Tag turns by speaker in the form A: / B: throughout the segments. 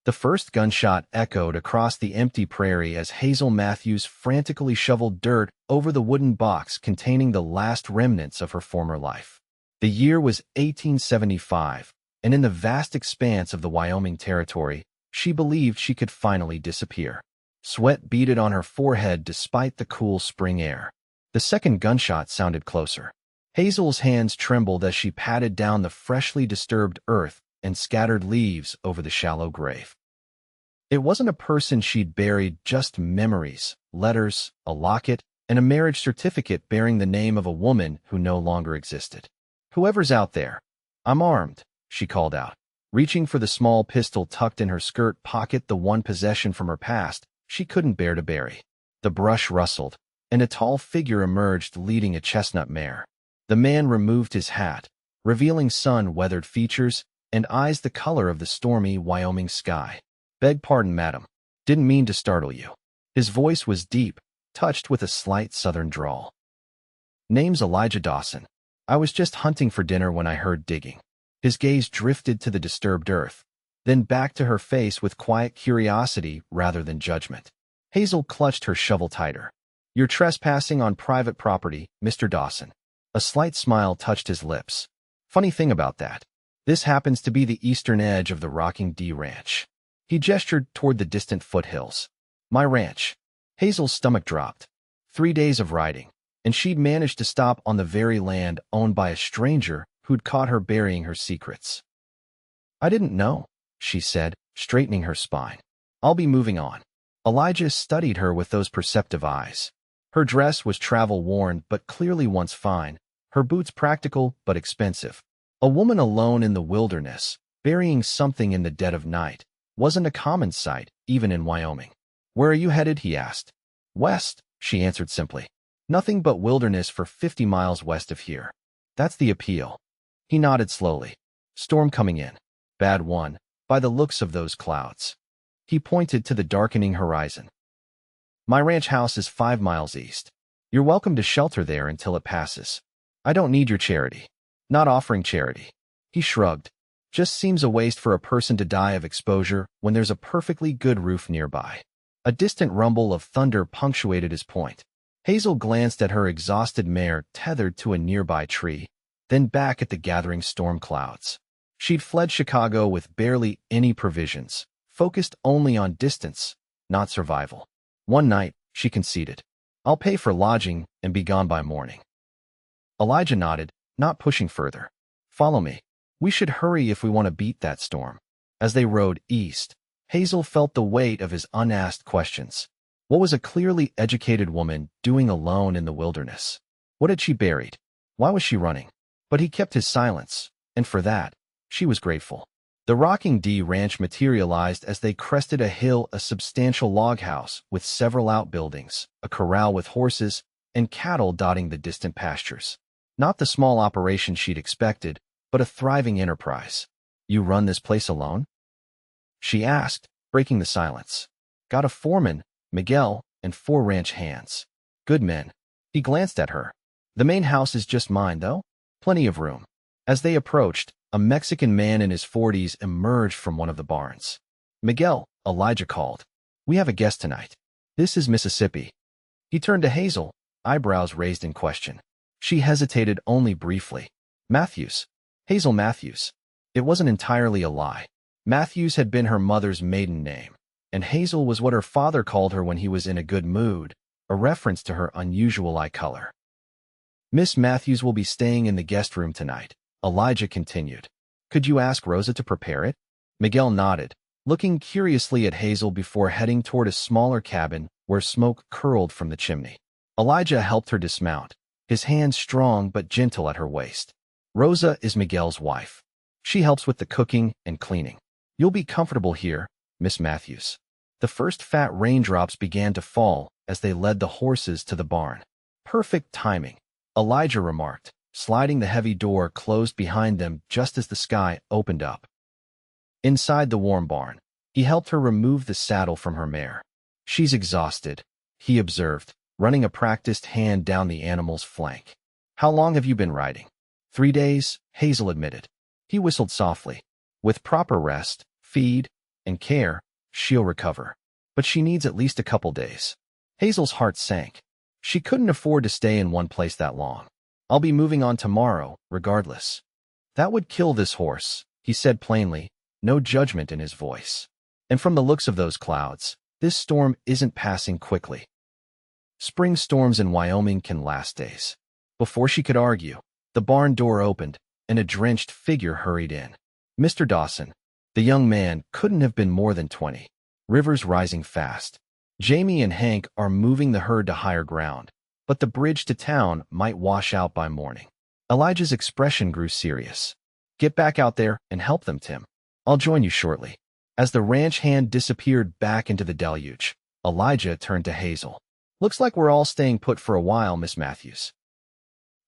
A: The first gunshot echoed across the empty prairie as Hazel Matthews frantically shoveled dirt over the wooden box containing the last remnants of her former life. The year was 1875, and in the vast expanse of the Wyoming territory, she believed she could finally disappear. Sweat beaded on her forehead despite the cool spring air. The second gunshot sounded closer. Hazel's hands trembled as she patted down the freshly disturbed earth and scattered leaves over the shallow grave. It wasn't a person she'd buried, just memories, letters, a locket, and a marriage certificate bearing the name of a woman who no longer existed. "Whoever's out there, I'm armed," she called out. Reaching for the small pistol tucked in her skirt pocket, the one possession from her past she couldn't bear to bury. The brush rustled, and a tall figure emerged leading a chestnut mare. The man removed his hat, revealing sun-weathered features and eyes the color of the stormy Wyoming sky. "Beg pardon, madam. Didn't mean to startle you." His voice was deep, touched with a slight southern drawl. "Name's Elijah Dawson. I was just hunting for dinner when I heard digging." His gaze drifted to the disturbed earth, then back to her face with quiet curiosity rather than judgment. Hazel clutched her shovel tighter. "You're trespassing on private property, Mr. Dawson." A slight smile touched his lips. "Funny thing about that. This happens to be the eastern edge of the Rocking D Ranch." He gestured toward the distant foothills. "My ranch." Hazel's stomach dropped. 3 days of riding, and she'd managed to stop on the very land owned by a stranger who'd caught her burying her secrets. "I didn't know," she said, straightening her spine. "I'll be moving on." Elijah studied her with those perceptive eyes. Her dress was travel-worn but clearly once fine, her boots practical but expensive. A woman alone in the wilderness, burying something in the dead of night, wasn't a common sight, even in Wyoming. "Where are you headed?" he asked. "West," she answered simply. "Nothing but wilderness for 50 miles west of here. That's the appeal." He nodded slowly. "Storm coming in. Bad one, by the looks of those clouds." He pointed to the darkening horizon. "My ranch house is 5 miles east. You're welcome to shelter there until it passes. I don't need your charity." "Not offering charity." He shrugged. "Just seems a waste for a person to die of exposure when there's a perfectly good roof nearby." A distant rumble of thunder punctuated his point. Hazel glanced at her exhausted mare tethered to a nearby tree, then back at the gathering storm clouds. She'd fled Chicago with barely any provisions, focused only on distance, not survival. One night, she conceded, "I'll pay for lodging and be gone by morning." Elijah nodded, not pushing further. "Follow me. We should hurry if we want to beat that storm." As they rode east, Hazel felt the weight of his unasked questions. What was a clearly educated woman doing alone in the wilderness? What had she buried? Why was she running? But he kept his silence, and for that, she was grateful. The Rocking D Ranch materialized as they crested a hill, a substantial log house with several outbuildings, a corral with horses, and cattle dotting the distant pastures. Not the small operation she'd expected, but a thriving enterprise. "You run this place alone?" she asked, breaking the silence. "Got a foreman, Miguel, and 4 ranch hands. Good men." He glanced at her. "The main house is just mine, though. Plenty of room." As they approached, a Mexican man in his 40s emerged from one of the barns. "Miguel," Elijah called. "We have a guest tonight. This is Mississippi." He turned to Hazel, eyebrows raised in question. She hesitated only briefly. "Matthews. Hazel Matthews." It wasn't entirely a lie. Matthews had been her mother's maiden name, and Hazel was what her father called her when he was in a good mood, a reference to her unusual eye color. "Miss Matthews will be staying in the guest room tonight," Elijah continued. "Could you ask Rosa to prepare it?" Miguel nodded, looking curiously at Hazel before heading toward a smaller cabin where smoke curled from the chimney. Elijah helped her dismount, his hands strong but gentle at her waist. "Rosa is Miguel's wife. She helps with the cooking and cleaning. You'll be comfortable here, Miss Matthews." The first fat raindrops began to fall as they led the horses to the barn. "Perfect timing," Elijah remarked, sliding the heavy door closed behind them just as the sky opened up. Inside the warm barn, he helped her remove the saddle from her mare. "She's exhausted," he observed, running a practiced hand down the animal's flank. "How long have you been riding?" 3 days, Hazel admitted. He whistled softly. "With proper rest, feed, and care, she'll recover. But she needs at least a couple days. Hazel's heart sank. She couldn't afford to stay in one place that long. I'll be moving on tomorrow, regardless. That would kill this horse, he said plainly, no judgment in his voice. And from the looks of those clouds, this storm isn't passing quickly. Spring storms in Wyoming can last days. Before she could argue, the barn door opened, and a drenched figure hurried in. Mr. Dawson. The young man couldn't have been more than 20. Rivers rising fast. Jamie and Hank are moving the herd to higher ground, but the bridge to town might wash out by morning. Elijah's expression grew serious. Get back out there and help them, Tim. I'll join you shortly. As the ranch hand disappeared back into the deluge, Elijah turned to Hazel. Looks like we're all staying put for a while, Miss Matthews.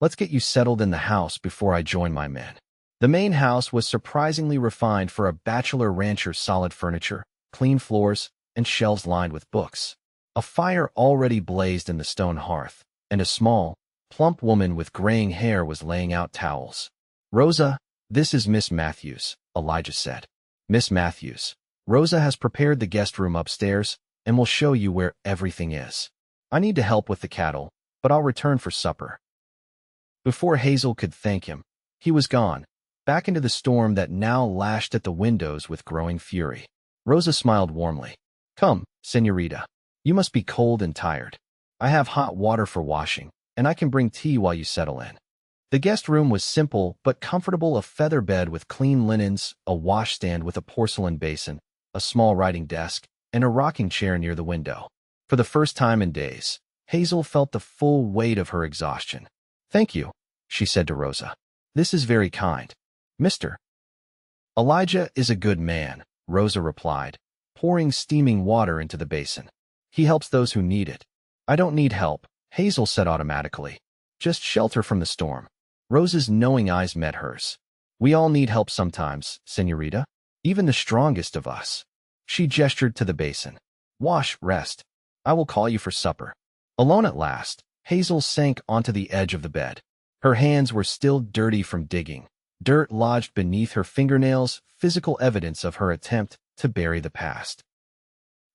A: Let's get you settled in the house before I join my men. The main house was surprisingly refined for a bachelor rancher's solid furniture, clean floors, and shelves lined with books. A fire already blazed in the stone hearth, and a small, plump woman with graying hair was laying out towels. Rosa, this is Miss Matthews, Elijah said. Miss Matthews, Rosa has prepared the guest room upstairs and will show you where everything is. I need to help with the cattle, but I'll return for supper. Before Hazel could thank him, he was gone, back into the storm that now lashed at the windows with growing fury. Rosa smiled warmly. Come, señorita. You must be cold and tired. I have hot water for washing, and I can bring tea while you settle in. The guest room was simple but comfortable, a feather bed with clean linens, a washstand with a porcelain basin, a small writing desk, and a rocking chair near the window. For the first time in days, Hazel felt the full weight of her exhaustion. Thank you, she said to Rosa. This is very kind. Mr. Elijah is a good man, Rosa replied, pouring steaming water into the basin. He helps those who need it. I don't need help, Hazel said automatically. Just shelter from the storm. Rosa's knowing eyes met hers. We all need help sometimes, señorita. Even the strongest of us. She gestured to the basin. Wash, rest. I will call you for supper. Alone at last, Hazel sank onto the edge of the bed. Her hands were still dirty from digging. Dirt lodged beneath her fingernails, physical evidence of her attempt to bury the past.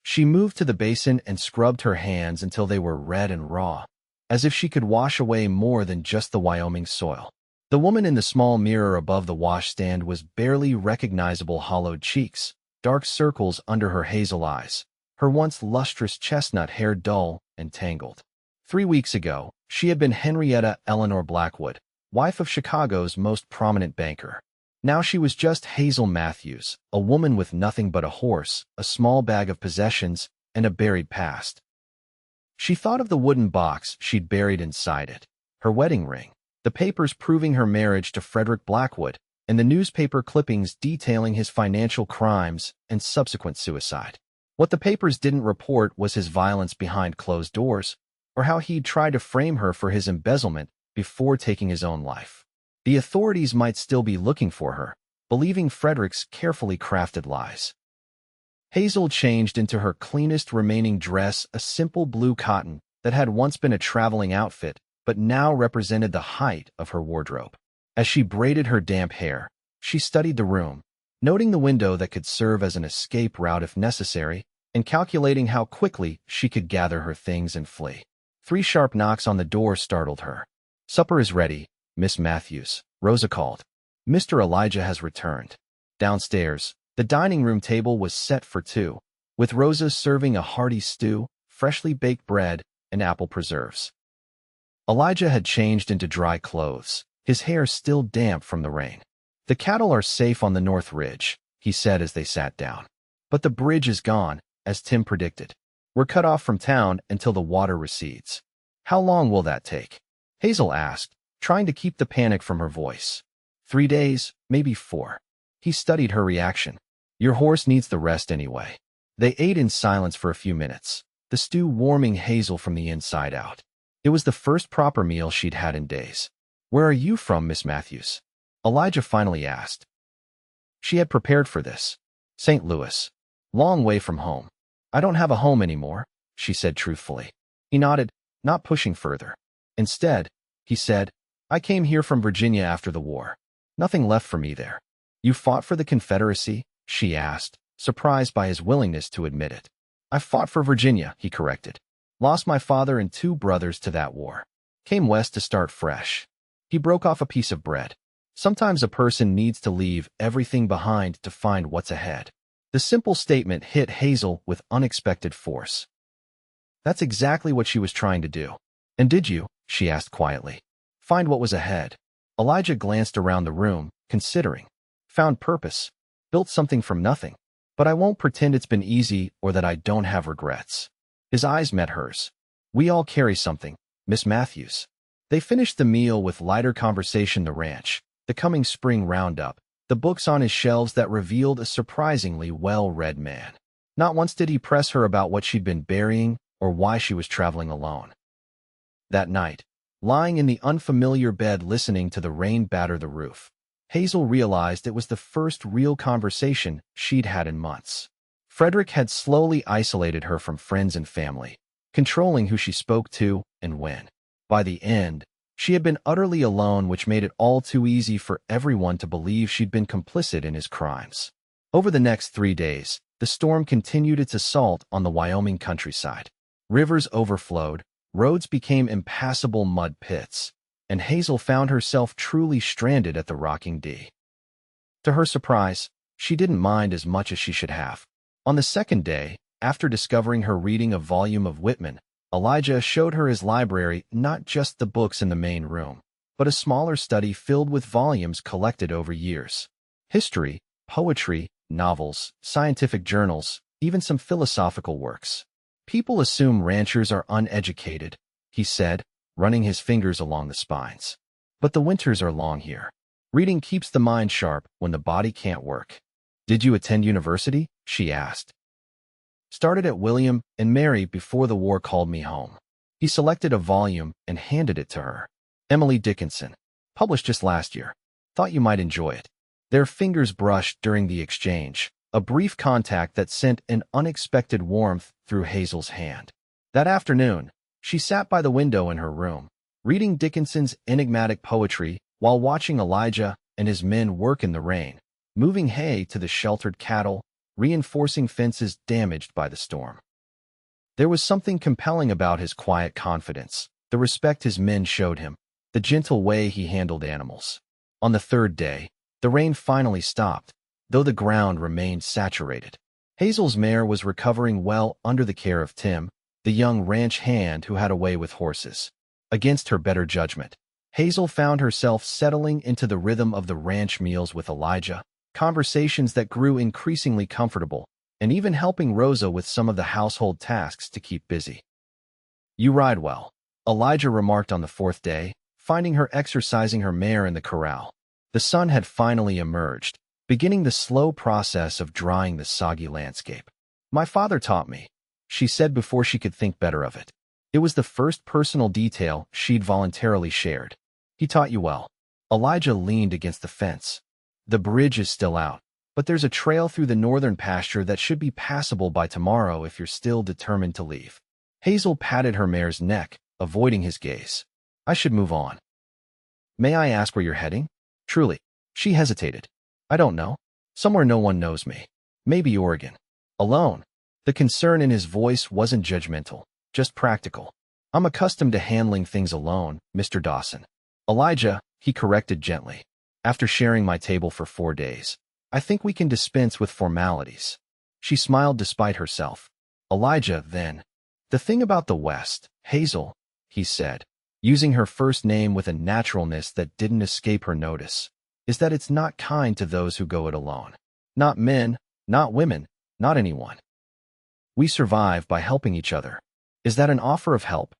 A: She moved to the basin and scrubbed her hands until they were red and raw, as if she could wash away more than just the Wyoming soil. The woman in the small mirror above the washstand was barely recognizable, hollowed cheeks, dark circles under her hazel eyes, her once lustrous chestnut hair dull and tangled. 3 weeks ago, she had been Henrietta Eleanor Blackwood, wife of Chicago's most prominent banker. Now she was just Hazel Matthews, a woman with nothing but a horse, a small bag of possessions, and a buried past. She thought of the wooden box she'd buried inside it, her wedding ring, the papers proving her marriage to Frederick Blackwood, and the newspaper clippings detailing his financial crimes and subsequent suicide. What the papers didn't report was his violence behind closed doors, or how he'd tried to frame her for his embezzlement before taking his own life. The authorities might still be looking for her, believing Frederick's carefully crafted lies. Hazel changed into her cleanest remaining dress, a simple blue cotton that had once been a traveling outfit, but now represented the height of her wardrobe. As she braided her damp hair, she studied the room, noting the window that could serve as an escape route if necessary, and calculating how quickly she could gather her things and flee. 3 sharp knocks on the door startled her. Supper is ready, Miss Matthews, Rosa called. Mr. Elijah has returned. Downstairs, the dining room table was set for 2, with Rosa serving a hearty stew, freshly baked bread, and apple preserves. Elijah had changed into dry clothes, his hair still damp from the rain. The cattle are safe on the North Ridge, he said as they sat down. But the bridge is gone, as Tim predicted. We're cut off from town until the water recedes. How long will that take? Hazel asked, trying to keep the panic from her voice. 3 days, maybe 4. He studied her reaction. Your horse needs the rest anyway. They ate in silence for a few minutes, the stew warming Hazel from the inside out. It was the first proper meal she'd had in days. Where are you from, Miss Matthews? Elijah finally asked. She had prepared for this. St. Louis. Long way from home. I don't have a home anymore, she said truthfully. He nodded, not pushing further. Instead, he said, I came here from Virginia after the war. Nothing left for me there. You fought for the Confederacy? She asked, surprised by his willingness to admit it. I fought for Virginia, he corrected. Lost my father and 2 brothers to that war. Came west to start fresh. He broke off a piece of bread. Sometimes a person needs to leave everything behind to find what's ahead. The simple statement hit Hazel with unexpected force. That's exactly what she was trying to do. And did you, she asked quietly, find what was ahead? Elijah glanced around the room, considering. Found purpose. Built something from nothing. But I won't pretend it's been easy or that I don't have regrets. His eyes met hers. We all carry something, Miss Matthews. They finished the meal with lighter conversation. The ranch, the coming spring roundup, the books on his shelves that revealed a surprisingly well-read man. Not once did he press her about what she'd been burying or why she was traveling alone. That night, lying in the unfamiliar bed listening to the rain batter the roof, Hazel realized it was the first real conversation she'd had in months. Frederick had slowly isolated her from friends and family, controlling who she spoke to and when. By the end, she had been utterly alone, which made it all too easy for everyone to believe she'd been complicit in his crimes. Over the next 3 days, the storm continued its assault on the Wyoming countryside. Rivers overflowed, roads became impassable mud pits, and Hazel found herself truly stranded at the rocking D. To her surprise, she didn't mind as much as she should have. On the second day, after discovering her reading a volume of Whitman, Elijah showed her his library, not just the books in the main room, but a smaller study filled with volumes collected over years. History, poetry, novels, scientific journals, even some philosophical works. People assume ranchers are uneducated, he said, running his fingers along the spines. But the winters are long here. Reading keeps the mind sharp when the body can't work. Did you attend university? She asked. Started at William and Mary before the war called me home. He selected a volume and handed it to her. Emily Dickinson. Published just last year. Thought you might enjoy it. Their fingers brushed during the exchange, a brief contact that sent an unexpected warmth through Hazel's hand. That afternoon, she sat by the window in her room, reading Dickinson's enigmatic poetry while watching Elijah and his men work in the rain, moving hay to the sheltered cattle, reinforcing fences damaged by the storm. There was something compelling about his quiet confidence, the respect his men showed him, the gentle way he handled animals. On the 3rd day, the rain finally stopped, though the ground remained saturated. Hazel's mare was recovering well under the care of Tim, the young ranch hand who had a way with horses. Against her better judgment, Hazel found herself settling into the rhythm of the ranch meals with Elijah, conversations that grew increasingly comfortable, and even helping Rosa with some of the household tasks to keep busy. You ride well, Elijah remarked on the 4th day, finding her exercising her mare in the corral. The sun had finally emerged, beginning the slow process of drying the soggy landscape. My father taught me, she said before she could think better of it. It was the first personal detail she'd voluntarily shared. He taught you well. Elijah leaned against the fence. The bridge is still out, but there's a trail through the northern pasture that should be passable by tomorrow if you're still determined to leave. Hazel patted her mare's neck, avoiding his gaze. I should move on. May I ask where you're heading? Truly. She hesitated. I don't know. Somewhere no one knows me. Maybe Oregon. Alone. The concern in his voice wasn't judgmental, just practical. I'm accustomed to handling things alone, Mr. Dawson. Elijah, he corrected gently. After sharing my table for 4 days, I think we can dispense with formalities. She smiled despite herself. Elijah, then. The thing about the West, Hazel, he said, using her first name with a naturalness that didn't escape her notice, is that it's not kind to those who go it alone. Not men, not women, not anyone. We survive by helping each other. Is that an offer of help?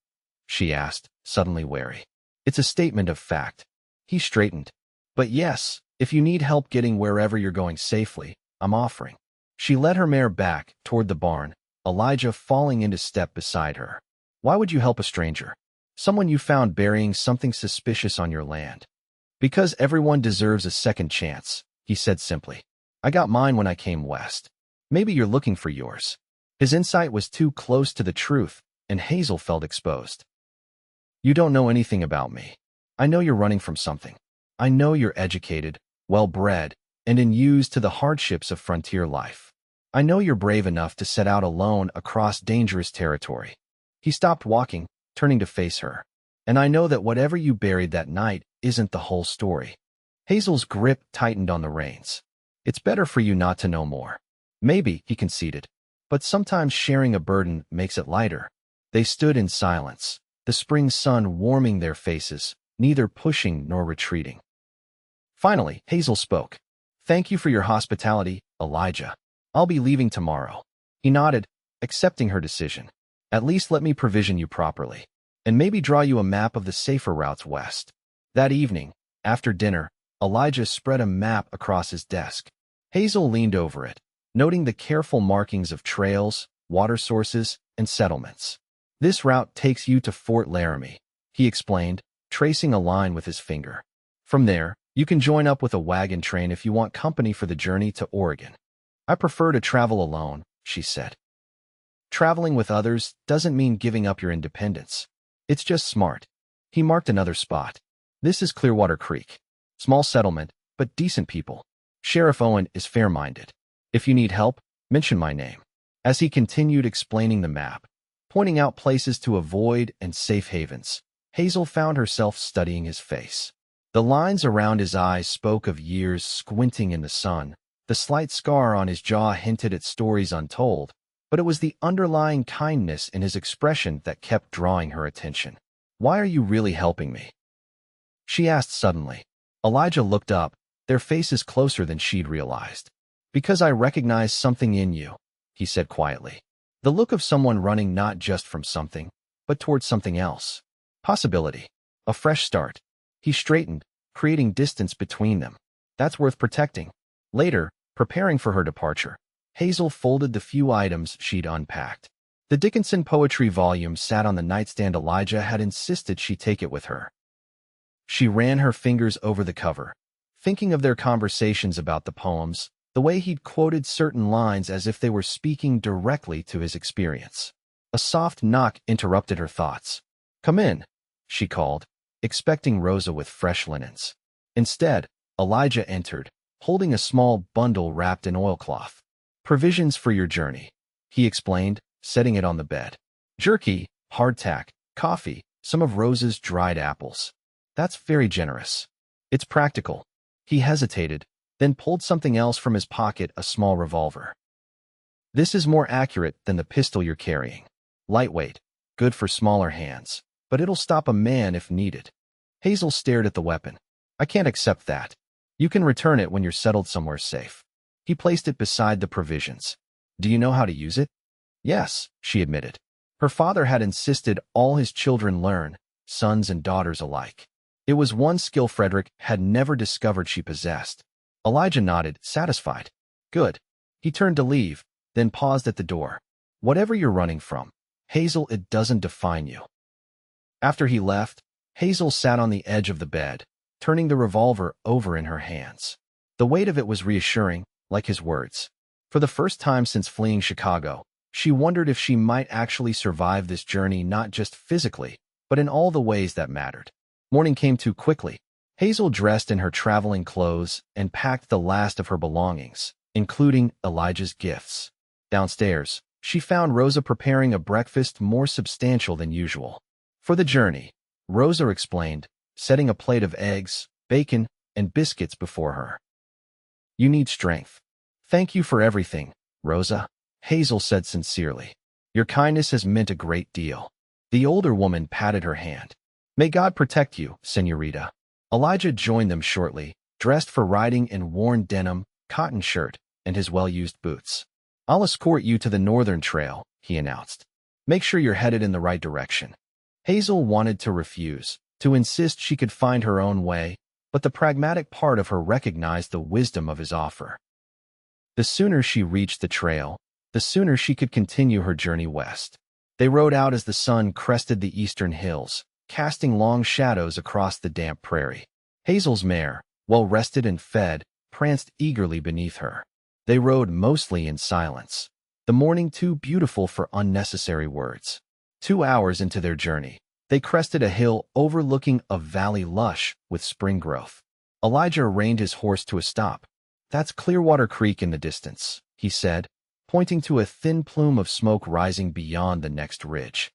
A: She asked, suddenly wary. It's a statement of fact. He straightened. But yes, if you need help getting wherever you're going safely, I'm offering. She led her mare back toward the barn, Elijah falling into step beside her. Why would you help a stranger? Someone you found burying something suspicious on your land. Because everyone deserves a second chance, he said simply. I got mine when I came west. Maybe you're looking for yours. His insight was too close to the truth, and Hazel felt exposed. You don't know anything about me. I know you're running from something. I know you're educated, well-bred, and inured to the hardships of frontier life. I know you're brave enough to set out alone across dangerous territory. He stopped walking, turning to face her. And I know that whatever you buried that night isn't the whole story. Hazel's grip tightened on the reins. It's better for you not to know more. Maybe, he conceded. But sometimes sharing a burden makes it lighter. They stood in silence, the spring sun warming their faces, neither pushing nor retreating. Finally, Hazel spoke. Thank you for your hospitality, Elijah. I'll be leaving tomorrow. He nodded, accepting her decision. At least let me provision you properly, and maybe draw you a map of the safer routes west. That evening, after dinner, Elijah spread a map across his desk. Hazel leaned over it, noting the careful markings of trails, water sources, and settlements. This route takes you to Fort Laramie, he explained, tracing a line with his finger. From there, you can join up with a wagon train if you want company for the journey to Oregon. I prefer to travel alone, she said. Traveling with others doesn't mean giving up your independence. It's just smart. He marked another spot. This is Clearwater Creek. Small settlement, but decent people. Sheriff Owen is fair-minded. If you need help, mention my name. As he continued explaining the map, pointing out places to avoid and safe havens, Hazel found herself studying his face. The lines around his eyes spoke of years squinting in the sun. The slight scar on his jaw hinted at stories untold, but it was the underlying kindness in his expression that kept drawing her attention. Why are you really helping me? She asked suddenly. Elijah looked up, their faces closer than she'd realized. Because I recognize something in you, he said quietly. The look of someone running not just from something, but towards something else. Possibility. A fresh start. He straightened, creating distance between them. That's worth protecting. Later, preparing for her departure, Hazel folded the few items she'd unpacked. The Dickinson poetry volume sat on the nightstand. Elijah had insisted she take it with her. She ran her fingers over the cover, thinking of their conversations about the poems, the way he'd quoted certain lines as if they were speaking directly to his experience. A soft knock interrupted her thoughts. Come in, she called, expecting Rosa with fresh linens. Instead, Elijah entered, holding a small bundle wrapped in oilcloth. Provisions for your journey, he explained, setting it on the bed. Jerky, hardtack, coffee, some of Rosa's dried apples. That's very generous. It's practical. He hesitated, then pulled something else from his pocket, a small revolver. This is more accurate than the pistol you're carrying. Lightweight, good for smaller hands, but it'll stop a man if needed. Hazel stared at the weapon. I can't accept that. You can return it when you're settled somewhere safe. He placed it beside the provisions. Do you know how to use it? Yes, she admitted. Her father had insisted all his children learn, sons and daughters alike. It was one skill Frederick had never discovered she possessed. Elijah nodded, satisfied. Good. He turned to leave, then paused at the door. Whatever you're running from, Hazel, it doesn't define you. After he left, Hazel sat on the edge of the bed, turning the revolver over in her hands. The weight of it was reassuring, like his words. For the first time since fleeing Chicago, she wondered if she might actually survive this journey, not just physically, but in all the ways that mattered. Morning came too quickly. Hazel dressed in her traveling clothes and packed the last of her belongings, including Elijah's gifts. Downstairs, she found Rosa preparing a breakfast more substantial than usual. For the journey, Rosa explained, setting a plate of eggs, bacon, and biscuits before her. You need strength. Thank you for everything, Rosa, Hazel said sincerely. Your kindness has meant a great deal. The older woman patted her hand. May God protect you, Senorita. Elijah joined them shortly, dressed for riding in worn denim, cotton shirt, and his well-used boots. I'll escort you to the Northern Trail, he announced. Make sure you're headed in the right direction. Hazel wanted to refuse, to insist she could find her own way, but the pragmatic part of her recognized the wisdom of his offer. The sooner she reached the trail, the sooner she could continue her journey west. They rode out as the sun crested the eastern hills, casting long shadows across the damp prairie. Hazel's mare, well rested and fed, pranced eagerly beneath her. They rode mostly in silence, the morning too beautiful for unnecessary words. 2 hours into their journey, they crested a hill overlooking a valley lush with spring growth. Elijah reined his horse to a stop. That's Clearwater Creek in the distance, he said, pointing to a thin plume of smoke rising beyond the next ridge.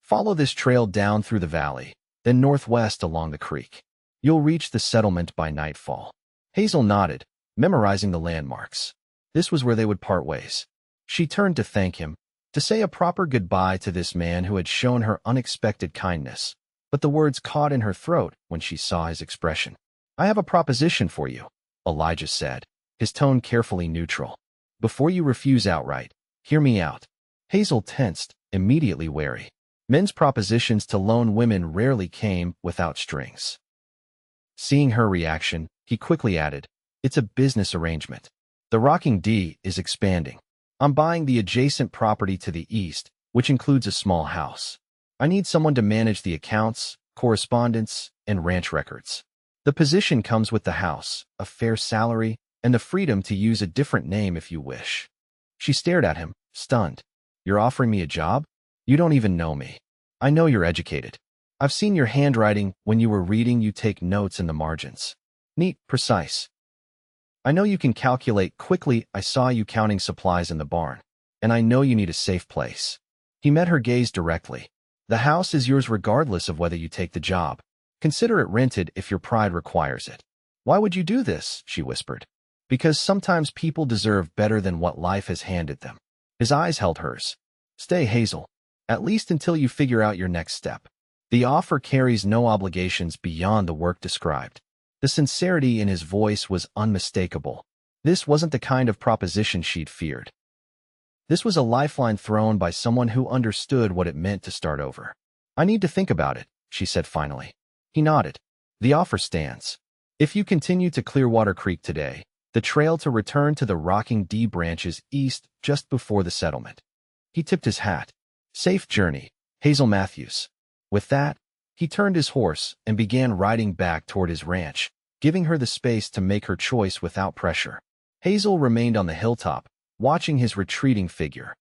A: Follow this trail down through the valley, then northwest along the creek. You'll reach the settlement by nightfall. Hazel nodded, memorizing the landmarks. This was where they would part ways. She turned to thank him, to say a proper goodbye to this man who had shown her unexpected kindness, but the words caught in her throat when she saw his expression. "I have a proposition for you," Elijah said, his tone carefully neutral. "Before you refuse outright, hear me out." Hazel tensed, immediately wary. Men's propositions to lone women rarely came without strings. Seeing her reaction, he quickly added, "It's a business arrangement. The Rocking D is expanding. I'm buying the adjacent property to the east, which includes a small house. I need someone to manage the accounts, correspondence, and ranch records. The position comes with the house, a fair salary, and the freedom to use a different name if you wish." She stared at him, stunned. "You're offering me a job? You don't even know me. I know you're educated. I've seen your handwriting when you were reading. You take notes in the margins. Neat, precise. I know you can calculate quickly. I saw you counting supplies in the barn. And I know you need a safe place." He met her gaze directly. "The house is yours regardless of whether you take the job. Consider it rented if your pride requires it." "Why would you do this?" she whispered. "Because sometimes people deserve better than what life has handed them." His eyes held hers. "Stay, Hazel. At least until you figure out your next step. The offer carries no obligations beyond the work described." The sincerity in his voice was unmistakable. This wasn't the kind of proposition she'd feared. This was a lifeline thrown by someone who understood what it meant to start over. "I need to think about it," she said finally. He nodded. "The offer stands. If you continue to Clearwater Creek today, the trail to return to the Rocking D branches east just before the settlement." He tipped his hat. "Safe journey, Hazel Matthews." With that, he turned his horse and began riding back toward his ranch, giving her the space to make her choice without pressure. Hazel remained on the hilltop, watching his retreating figure.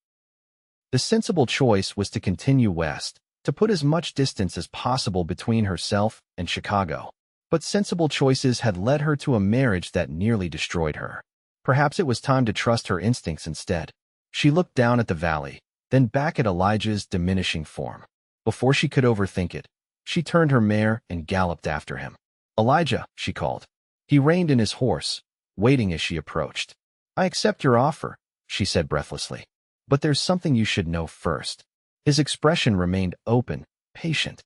A: The sensible choice was to continue west, to put as much distance as possible between herself and Chicago. But sensible choices had led her to a marriage that nearly destroyed her. Perhaps it was time to trust her instincts instead. She looked down at the valley, then back at Elijah's diminishing form. Before she could overthink it, she turned her mare and galloped after him. "Elijah," she called. He reined in his horse, waiting as she approached. "I accept your offer," she said breathlessly. "But there's something you should know first." His expression remained open, patient.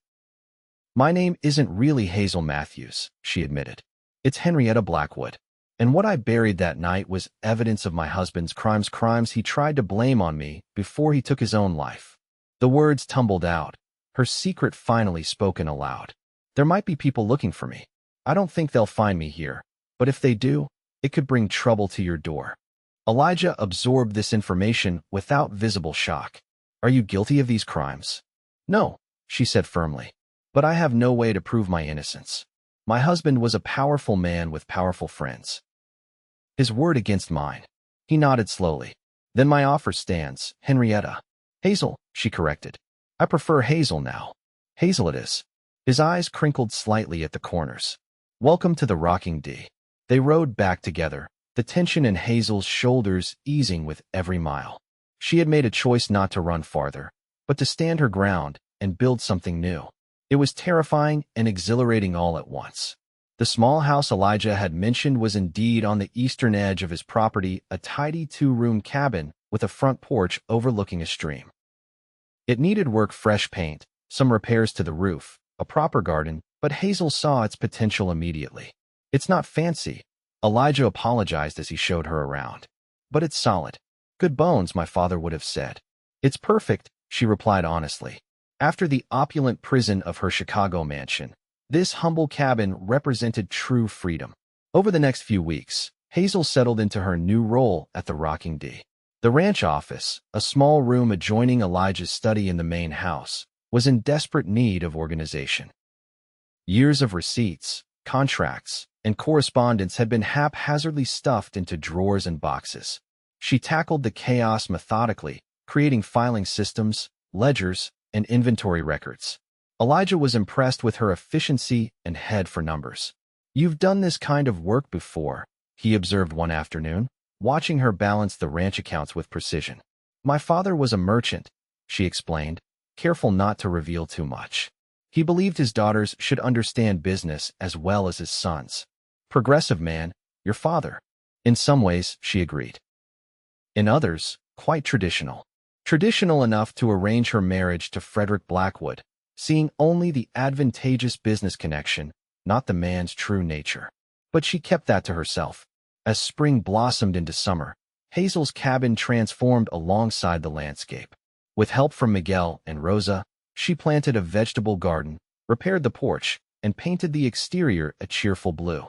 A: "My name isn't really Hazel Matthews," she admitted. "It's Henrietta Blackwood. And what I buried that night was evidence of my husband's crimes he tried to blame on me before he took his own life." The words tumbled out, her secret finally spoken aloud. "There might be people looking for me. I don't think they'll find me here, but if they do, it could bring trouble to your door." Elijah absorbed this information without visible shock. "Are you guilty of these crimes?" "No," she said firmly. "But I have no way to prove my innocence. My husband was a powerful man with powerful friends. His word against mine." He nodded slowly. "Then my offer stands, Henrietta." "Hazel," she corrected. "I prefer Hazel now." "Hazel it is." His eyes crinkled slightly at the corners. "Welcome to the Rocking D." They rode back together, the tension in Hazel's shoulders easing with every mile. She had made a choice not to run farther, but to stand her ground and build something new. It was terrifying and exhilarating all at once. The small house Elijah had mentioned was indeed on the eastern edge of his property, a tidy two-room cabin with a front porch overlooking a stream. It needed work, fresh paint, some repairs to the roof, a proper garden, but Hazel saw its potential immediately. "It's not fancy," Elijah apologized as he showed her around. "But it's solid. Good bones, my father would have said." "It's perfect," she replied honestly. After the opulent prison of her Chicago mansion, this humble cabin represented true freedom. Over the next few weeks, Hazel settled into her new role at the Rocking D. The ranch office, a small room adjoining Elijah's study in the main house, was in desperate need of organization. Years of receipts, contracts, and correspondence had been haphazardly stuffed into drawers and boxes. She tackled the chaos methodically, creating filing systems, ledgers, and inventory records. Elijah was impressed with her efficiency and head for numbers. "You've done this kind of work before," he observed one afternoon. watching her balance the ranch accounts with precision. My father was a merchant, she explained, careful not to reveal too much. He believed his daughters should understand business as well as his sons. Progressive man, your father. In some ways, she agreed. In others, quite traditional. Traditional enough to arrange her marriage to Frederick Blackwood, seeing only the advantageous business connection, not the man's true nature. But she kept that to herself. As spring blossomed into summer, Hazel's cabin transformed alongside the landscape. With help from Miguel and Rosa, she planted a vegetable garden, repaired the porch, and painted the exterior a cheerful blue.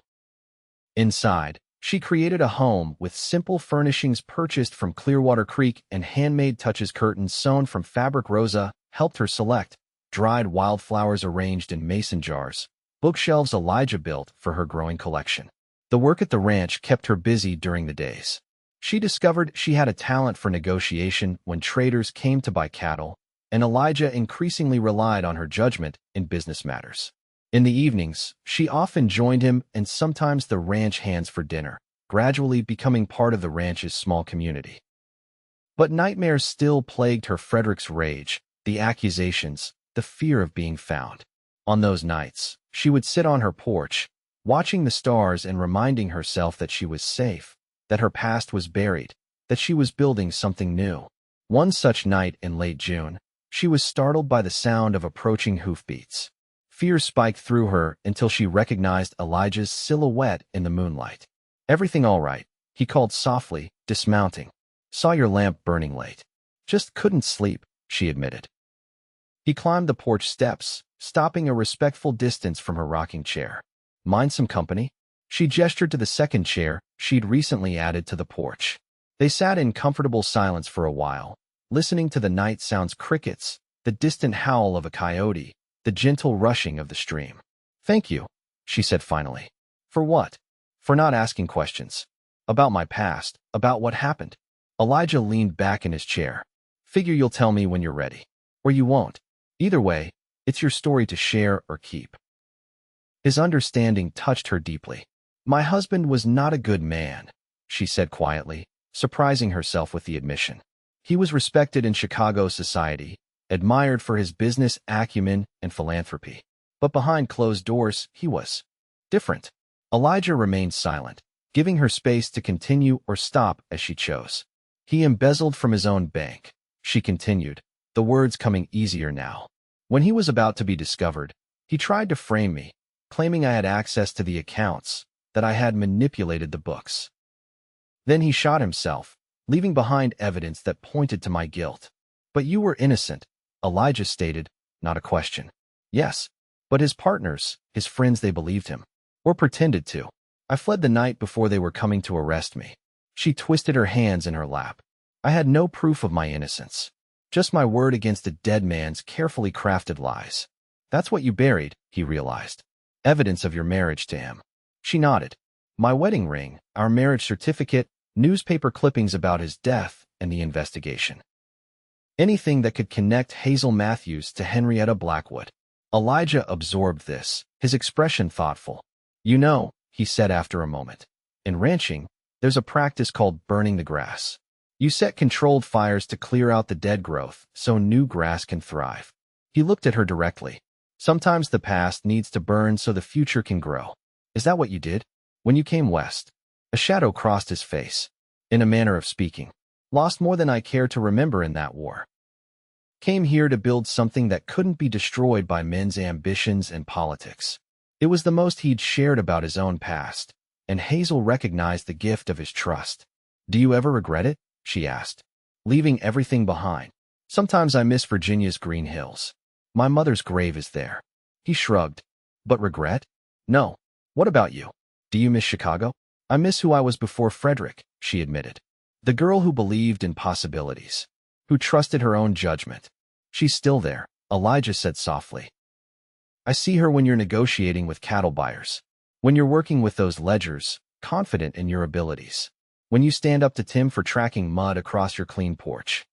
A: Inside, she created a home with simple furnishings purchased from Clearwater Creek and handmade touches, curtains sewn from fabric. Rosa helped her select, dried wildflowers arranged in mason jars, bookshelves Elijah built for her growing collection. The work at the ranch kept her busy during the days. She discovered she had a talent for negotiation when traders came to buy cattle, and Elijah increasingly relied on her judgment in business matters. In the evenings, she often joined him and sometimes the ranch hands for dinner, gradually becoming part of the ranch's small community. But nightmares still plagued her. Frederick's rage, the accusations, the fear of being found. On those nights, she would sit on her porch, watching the stars and reminding herself that she was safe, that her past was buried, that she was building something new. One such night in late June, she was startled by the sound of approaching hoofbeats. Fear spiked through her until she recognized Elijah's silhouette in the moonlight. "Everything all right?" he called softly, dismounting. "Saw your lamp burning late. Just couldn't sleep," she admitted. He climbed the porch steps, stopping a respectful distance from her rocking chair. "Mind some company?" She gestured to the second chair she'd recently added to the porch. They sat in comfortable silence for a while, listening to the night sounds: crickets, the distant howl of a coyote, the gentle rushing of the stream. "Thank you," she said finally. "For what?" "For not asking questions. About my past, about what happened." Elijah leaned back in his chair. "Figure you'll tell me when you're ready. Or you won't. Either way, it's your story to share or keep." His understanding touched her deeply. "My husband was not a good man," she said quietly, surprising herself with the admission. "He was respected in Chicago society, admired for his business acumen and philanthropy. But behind closed doors, he was different." Elijah remained silent, giving her space to continue or stop as she chose. "He embezzled from his own bank," she continued, the words coming easier now. "When he was about to be discovered, he tried to frame me, claiming I had access to the accounts, that I had manipulated the books. Then he shot himself, leaving behind evidence that pointed to my guilt." "But you were innocent," Elijah stated, not a question. "Yes, but his partners, his friends, they believed him. Or pretended to. I fled the night before they were coming to arrest me." She twisted her hands in her lap. "I had no proof of my innocence. Just my word against a dead man's carefully crafted lies." "That's what you buried," he realized. "Evidence of your marriage to him." She nodded. "My wedding ring, our marriage certificate, newspaper clippings about his death, and the investigation. Anything that could connect Hazel Matthews to Henrietta Blackwood." Elijah absorbed this, his expression thoughtful. "You know," he said after a moment, "in ranching, there's a practice called burning the grass. You set controlled fires to clear out the dead growth so new grass can thrive." He looked at her directly. "Sometimes the past needs to burn so the future can grow. Is that what you did? When you came west?" A shadow crossed his face. "In a manner of speaking. Lost more than I care to remember in that war. Came here to build something that couldn't be destroyed by men's ambitions and politics." It was the most he'd shared about his own past, and Hazel recognized the gift of his trust. "Do you ever regret it?" she asked. "Leaving everything behind?" "Sometimes I miss Virginia's green hills. My mother's grave is there." He shrugged. "But regret? No. What about you? Do you miss Chicago?" "I miss who I was before Frederick," she admitted. "The girl who believed in possibilities, who trusted her own judgment." "She's still there," Elijah said softly. "I see her when you're negotiating with cattle buyers, when you're working with those ledgers, confident in your abilities, when you stand up to Tim for tracking mud across your clean porch."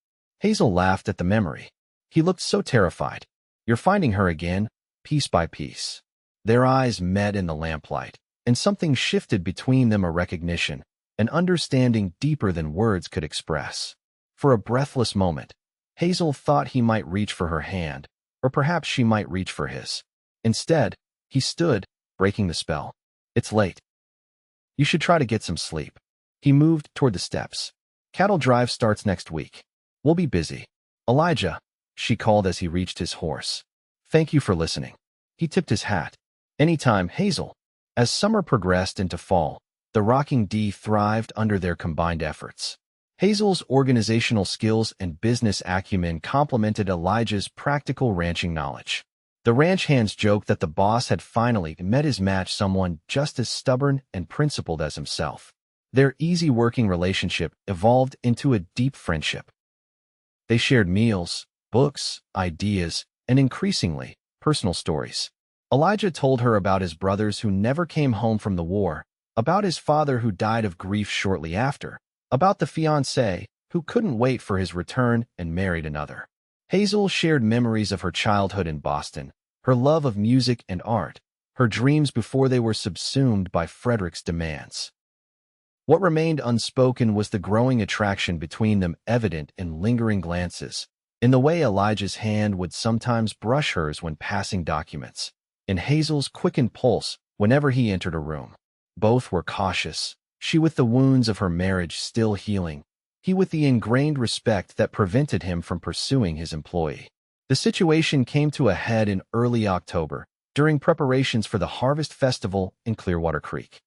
A: Hazel laughed at the memory. He looked so terrified. "You're finding her again, piece by piece." Their eyes met in the lamplight, and something shifted between them, a recognition, an understanding deeper than words could express. For a breathless moment, Hazel thought he might reach for her hand, or perhaps she might reach for his. Instead, he stood, breaking the spell. It's late. You should try to get some sleep. He moved toward the steps. Cattle drive starts next week. We'll be busy. Elijah, she called as he reached his horse. Thank you for listening. He tipped his hat. Anytime, Hazel. As summer progressed into fall, the Rocking D thrived under their combined efforts. Hazel's organizational skills and business acumen complemented Elijah's practical ranching knowledge. The ranch hands joked that the boss had finally met his match, someone just as stubborn and principled as himself. Their easy working relationship evolved into a deep friendship. They shared meals, books, ideas, and increasingly, personal stories. Elijah told her about his brothers who never came home from the war, about his father who died of grief shortly after, about the fiancée who couldn't wait for his return and married another. Hazel shared memories of her childhood in Boston, her love of music and art, her dreams before they were subsumed by Frederick's demands. What remained unspoken was the growing attraction between them, evident in lingering glances, in the way Elijah's hand would sometimes brush hers when passing documents, in Hazel's quickened pulse whenever he entered a room. Both were cautious, she with the wounds of her marriage still healing, he with the ingrained respect that prevented him from pursuing his employee. The situation came to a head in early October, during preparations for the Harvest Festival in Clearwater Creek.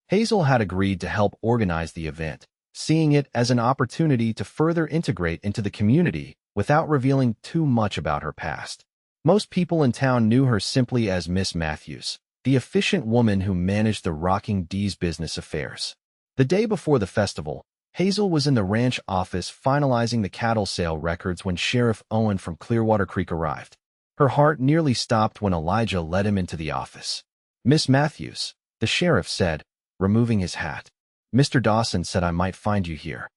A: Hazel had agreed to help organize the event, seeing it as an opportunity to further integrate into the community without revealing too much about her past. Most people in town knew her simply as Miss Matthews, the efficient woman who managed the Rocking D's business affairs. The day before the festival, Hazel was in the ranch office finalizing the cattle sale records when Sheriff Owen from Clearwater Creek arrived. Her heart nearly stopped when Elijah led him into the office. Miss Matthews, the sheriff said, removing his hat. Mr. Dawson said I might find you here.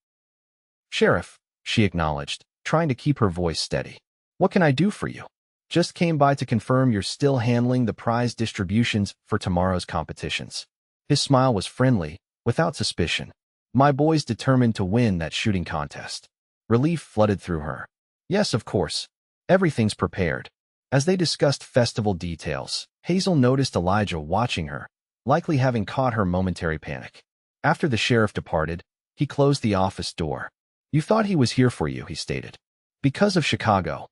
A: Sheriff, she acknowledged, trying to keep her voice steady. What can I do for you? Just came by to confirm you're still handling the prize distributions for tomorrow's competitions. His smile was friendly, without suspicion. My boy's determined to win that shooting contest. Relief flooded through her. Yes, of course. Everything's prepared. As they discussed festival details, Hazel noticed Elijah watching her, likely having caught her momentary panic. After the sheriff departed, he closed the office door. You thought he was here for you, he stated. Because of Chicago.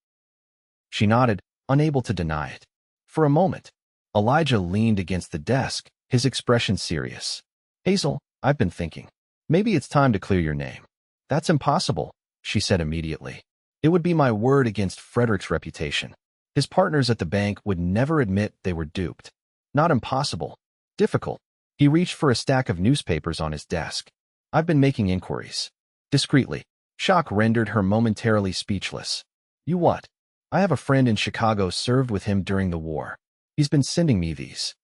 A: She nodded, unable to deny it. For a moment, Elijah leaned against the desk, his expression serious. Hazel, I've been thinking. Maybe it's time to clear your name. That's impossible, she said immediately. It would be my word against Frederick's reputation. His partners at the bank would never admit they were duped. Not impossible. Difficult. He reached for a stack of newspapers on his desk. I've been making inquiries. Discreetly. Shock rendered her momentarily speechless. You what? I have a friend in Chicago served with him during the war. He's been sending me these.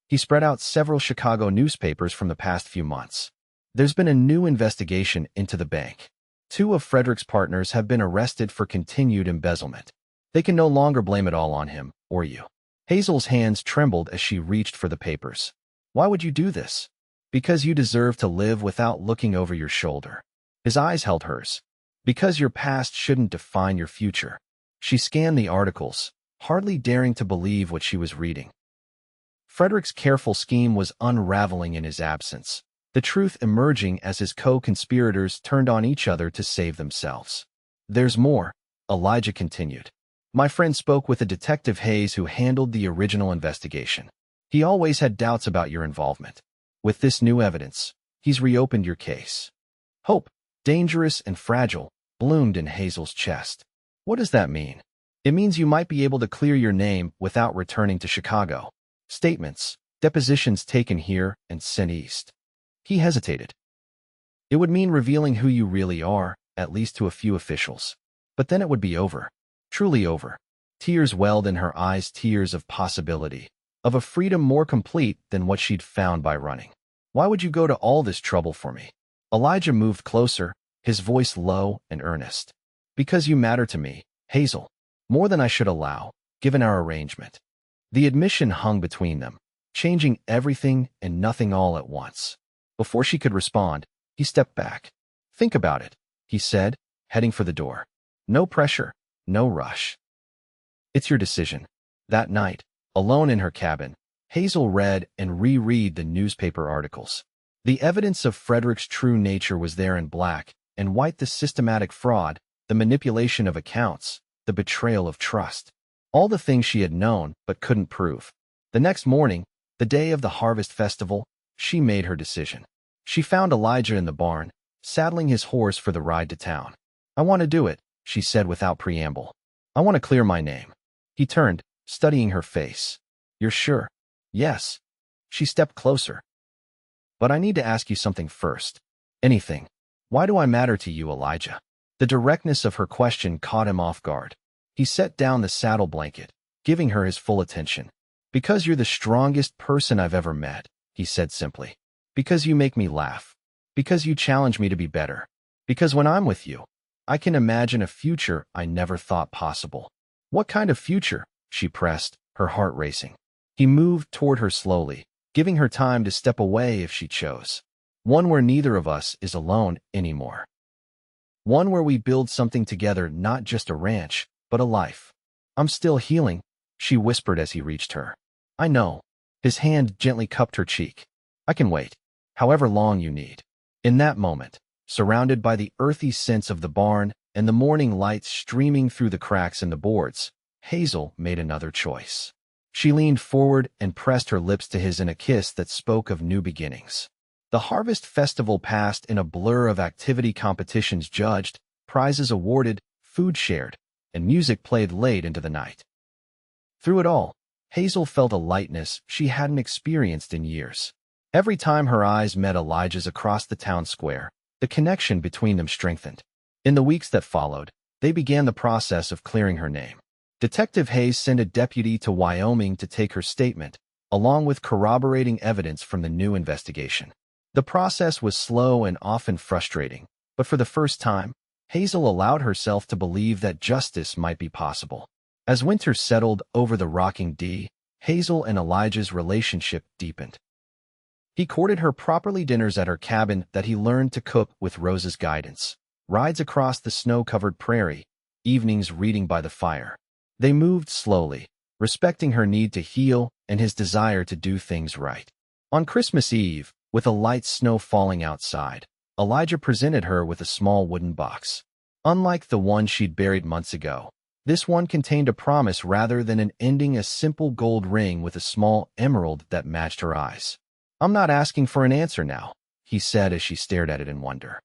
A: He spread out several Chicago newspapers from the past few months. There's been a new investigation into the bank. 2 of Frederick's partners have been arrested for continued embezzlement. They can no longer blame it all on him, or you. Hazel's hands trembled as she reached for the papers. Why would you do this? Because you deserve to live without looking over your shoulder. His eyes held hers. Because your past shouldn't define your future. She scanned the articles, hardly daring to believe what she was reading. Frederick's careful scheme was unraveling in his absence, the truth emerging as his co-conspirators turned on each other to save themselves. There's more, Elijah continued. My friend spoke with a detective Hayes who handled the original investigation. He always had doubts about your involvement. With this new evidence, he's reopened your case. Hope, dangerous and fragile, bloomed in Hazel's chest. What does that mean? It means you might be able to clear your name without returning to Chicago. Statements, depositions taken here and sent east. He hesitated. It would mean revealing who you really are, at least to a few officials. But then it would be over. Truly over. Tears welled in her eyes, tears of possibility, of a freedom more complete than what she'd found by running. Why would you go to all this trouble for me? Elijah moved closer, his voice low and earnest. Because you matter to me, Hazel. More than I should allow, given our arrangement. The admission hung between them, changing everything and nothing all at once. Before she could respond, he stepped back. "Think about it," he said, heading for the door. "No pressure, no rush. It's your decision." That night, alone in her cabin, Hazel read and reread the newspaper articles. The evidence of Frederick's true nature was there in black and white: the systematic fraud, the manipulation of accounts, the betrayal of trust. All the things she had known but couldn't prove. The next morning, the day of the harvest festival, she made her decision. She found Elijah in the barn, saddling his horse for the ride to town. "I want to do it," she said without preamble. "I want to clear my name." He turned, studying her face. "You're sure?" "Yes." She stepped closer. "But I need to ask you something first." "Anything." "Why do I matter to you, Elijah?" The directness of her question caught him off guard. He set down the saddle blanket, giving her his full attention. "Because you're the strongest person I've ever met," he said simply. "Because you make me laugh. Because you challenge me to be better. Because when I'm with you, I can imagine a future I never thought possible." "What kind of future?" she pressed, her heart racing. He moved toward her slowly, giving her time to step away if she chose. "One where neither of us is alone anymore. One where we build something together, not just a ranch, but a life." "I'm still healing," she whispered as he reached her. "I know." His hand gently cupped her cheek. "I can wait, however long you need." In that moment, surrounded by the earthy scents of the barn and the morning light streaming through the cracks in the boards, Hazel made another choice. She leaned forward and pressed her lips to his in a kiss that spoke of new beginnings. The harvest festival passed in a blur of activity: competitions judged, prizes awarded, food shared, and music played late into the night. Through it all, Hazel felt a lightness she hadn't experienced in years. Every time her eyes met Elijah's across the town square, the connection between them strengthened. In the weeks that followed, they began the process of clearing her name. Detective Hayes sent a deputy to Wyoming to take her statement, along with corroborating evidence from the new investigation. The process was slow and often frustrating, but for the first time, Hazel allowed herself to believe that justice might be possible. As winter settled over the rocking D, Hazel and Elijah's relationship deepened. He courted her properly: dinners at her cabin that he learned to cook with Rose's guidance, rides across the snow-covered prairie, evenings reading by the fire. They moved slowly, respecting her need to heal and his desire to do things right. On Christmas Eve, with a light snow falling outside, Elijah presented her with a small wooden box. Unlike the one she'd buried months ago, this one contained a promise rather than an ending: a simple gold ring with a small emerald that matched her eyes. "I'm not asking for an answer now," he said as she stared at it in wonder.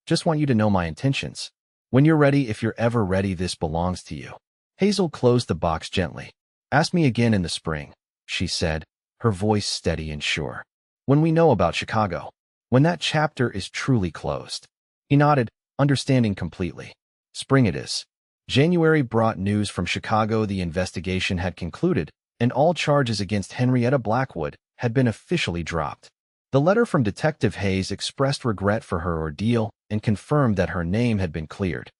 A: "Just want you to know my intentions. When you're ready, if you're ever ready, this belongs to you." Hazel closed the box gently. "Ask me again in the spring," she said, her voice steady and sure. "When we know about Chicago. When that chapter is truly closed." He nodded, understanding completely. Spring it is. January brought news from Chicago: the investigation had concluded, and all charges against Henrietta Blackwood had been officially dropped. The letter from Detective Hayes expressed regret for her ordeal and confirmed that her name had been cleared.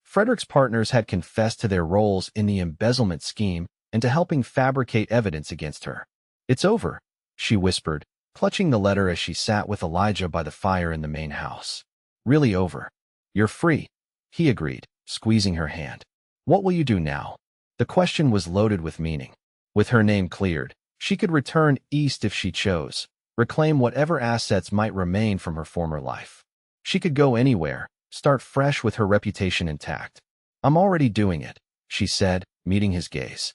A: Frederick's partners had confessed to their roles in the embezzlement scheme and to helping fabricate evidence against her. "It's over," she whispered, clutching the letter as she sat with Elijah by the fire in the main house. "Really over. You're free," he agreed, squeezing her hand. "What will you do now?" The question was loaded with meaning. With her name cleared, she could return east if she chose, reclaim whatever assets might remain from her former life. She could go anywhere, start fresh with her reputation intact. "I'm already doing it," she said, meeting his gaze.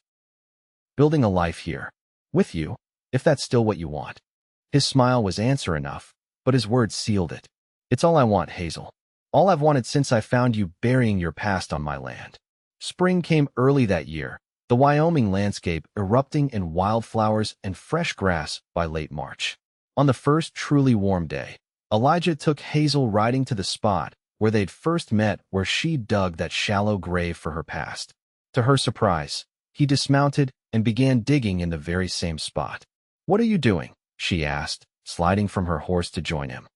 A: "Building a life here. With you, if that's still what you want." His smile was answer enough, but his words sealed it. "It's all I want, Hazel. All I've wanted since I found you burying your past on my land." Spring came early that year, the Wyoming landscape erupting in wildflowers and fresh grass by late March. On the first truly warm day, Elijah took Hazel riding to the spot where they'd first met, where she dug that shallow grave for her past. To her surprise, he dismounted and began digging in the very same spot. "What are you doing?" she asked, sliding from her horse to join him.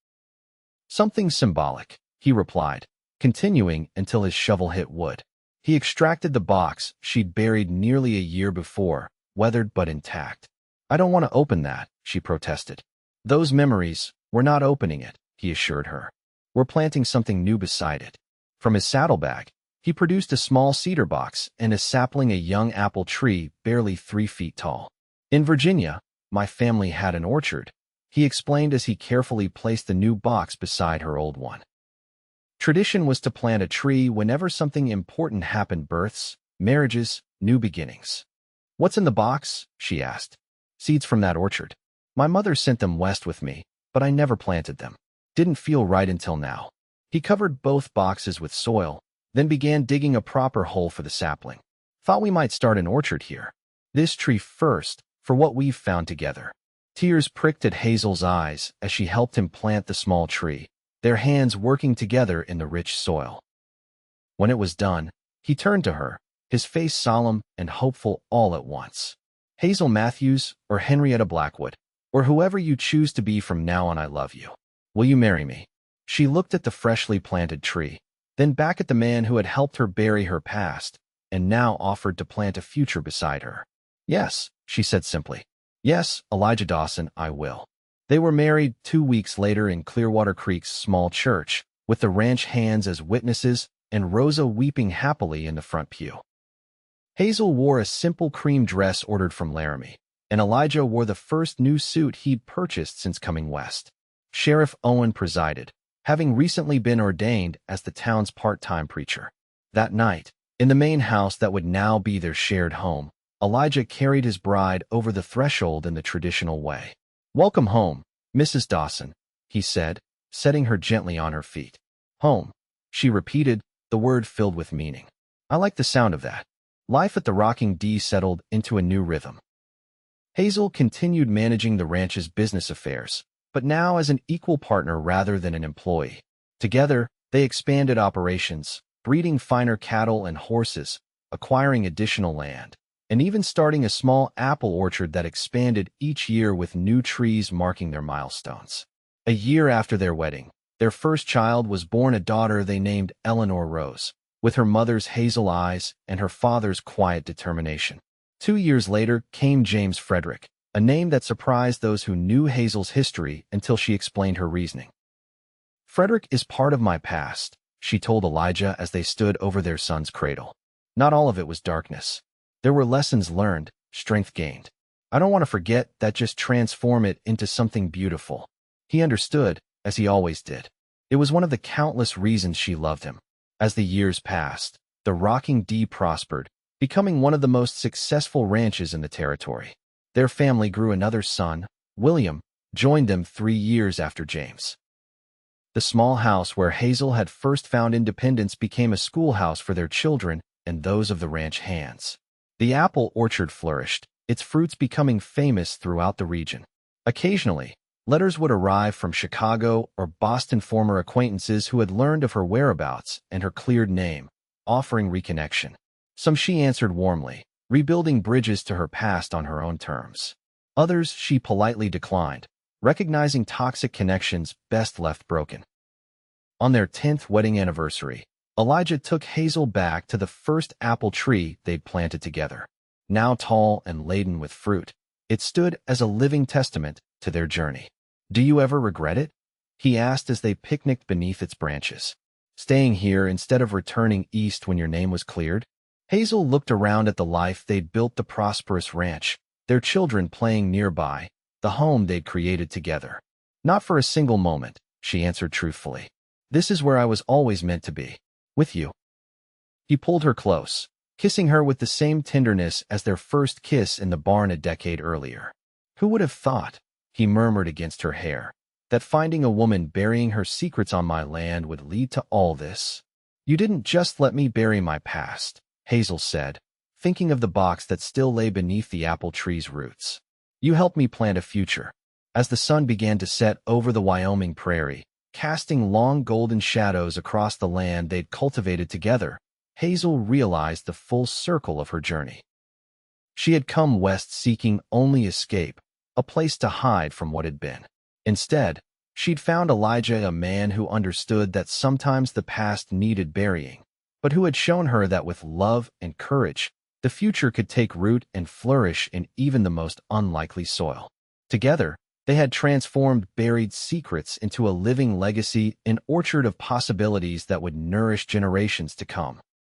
A: "Something symbolic," he replied, continuing until his shovel hit wood. He extracted the box she'd buried nearly a year before, weathered but intact. "I don't want to open that," she protested. Those memories, we're not opening it, he assured her. We're planting something new beside it. From his saddlebag, he produced a small cedar box and a sapling, a young apple tree barely 3 feet tall. In Virginia, my family had an orchard, he explained as he carefully placed the new box beside her old one. Tradition was to plant a tree whenever something important happened: births, marriages, new beginnings. What's in the box? She asked. Seeds from that orchard. My mother sent them west with me, but I never planted them. Didn't feel right until now. He covered both boxes with soil, then began digging a proper hole for the sapling. Thought we might start an orchard here. This tree first, for what we've found together. Tears pricked at Hazel's eyes as she helped him plant the small tree, their hands working together in the rich soil. When it was done, he turned to her, his face solemn and hopeful all at once. Hazel Matthews, or Henrietta Blackwood, or whoever you choose to be from now on, I love you. Will you marry me? She looked at the freshly planted tree, then back at the man who had helped her bury her past, and now offered to plant a future beside her. Yes, she said simply. Yes, Elijah Dawson, I will. They were married 2 weeks later in Clearwater Creek's small church, with the ranch hands as witnesses and Rosa weeping happily in the front pew. Hazel wore a simple cream dress ordered from Laramie, and Elijah wore the first new suit he'd purchased since coming west. Sheriff Owen presided, having recently been ordained as the town's part-time preacher. That night, in the main house that would now be their shared home, Elijah carried his bride over the threshold in the traditional way. Welcome home, Mrs. Dawson, he said, setting her gently on her feet. Home, she repeated, the word filled with meaning. I like the sound of that. Life at the Rocking D settled into a new rhythm. Hazel continued managing the ranch's business affairs, but now as an equal partner rather than an employee. Together, they expanded operations, breeding finer cattle and horses, acquiring additional land, and even starting a small apple orchard that expanded each year with new trees marking their milestones. A year after their wedding, their first child was born, a daughter they named Eleanor Rose, with her mother's hazel eyes and her father's quiet determination. 2 years later came James Frederick, a name that surprised those who knew Hazel's history until she explained her reasoning. Frederick is part of my past, she told Elijah as they stood over their son's cradle. Not all of it was darkness. There were lessons learned, strength gained. I don't want to forget that, just transform it into something beautiful. He understood, as he always did. It was one of the countless reasons she loved him. As the years passed, the Rocking D prospered, becoming one of the most successful ranches in the territory. Their family grew. Another son, William, joined them 3 years after James. The small house where Hazel had first found independence became a schoolhouse for their children and those of the ranch hands. The apple orchard flourished, its fruits becoming famous throughout the region. Occasionally, letters would arrive from Chicago or Boston, former acquaintances who had learned of her whereabouts and her cleared name, offering reconnection. Some she answered warmly, rebuilding bridges to her past on her own terms. Others she politely declined, recognizing toxic connections best left broken. On their 10th wedding anniversary, Elijah took Hazel back to the first apple tree they'd planted together. Now tall and laden with fruit, it stood as a living testament to their journey. Do you ever regret it? He asked as they picnicked beneath its branches. Staying here instead of returning east when your name was cleared? Hazel looked around at the life they'd built, the prosperous ranch, their children playing nearby, the home they'd created together. Not for a single moment, she answered truthfully. This is where I was always meant to be. With you. He pulled her close, kissing her with the same tenderness as their first kiss in the barn a decade earlier. Who would have thought, he murmured against her hair, that finding a woman burying her secrets on my land would lead to all this? You didn't just let me bury my past, Hazel said, thinking of the box that still lay beneath the apple tree's roots. You helped me plant a future. As the sun began to set over the Wyoming prairie, casting long golden shadows across the land they'd cultivated together, Hazel realized the full circle of her journey. She had come west seeking only escape, a place to hide from what had been. Instead, she'd found Elijah, a man who understood that sometimes the past needed burying, but who had shown her that with love and courage, the future could take root and flourish in even the most unlikely soil. Together, They had transformed buried secrets into a living legacy, an orchard of possibilities that would nourish generations to come.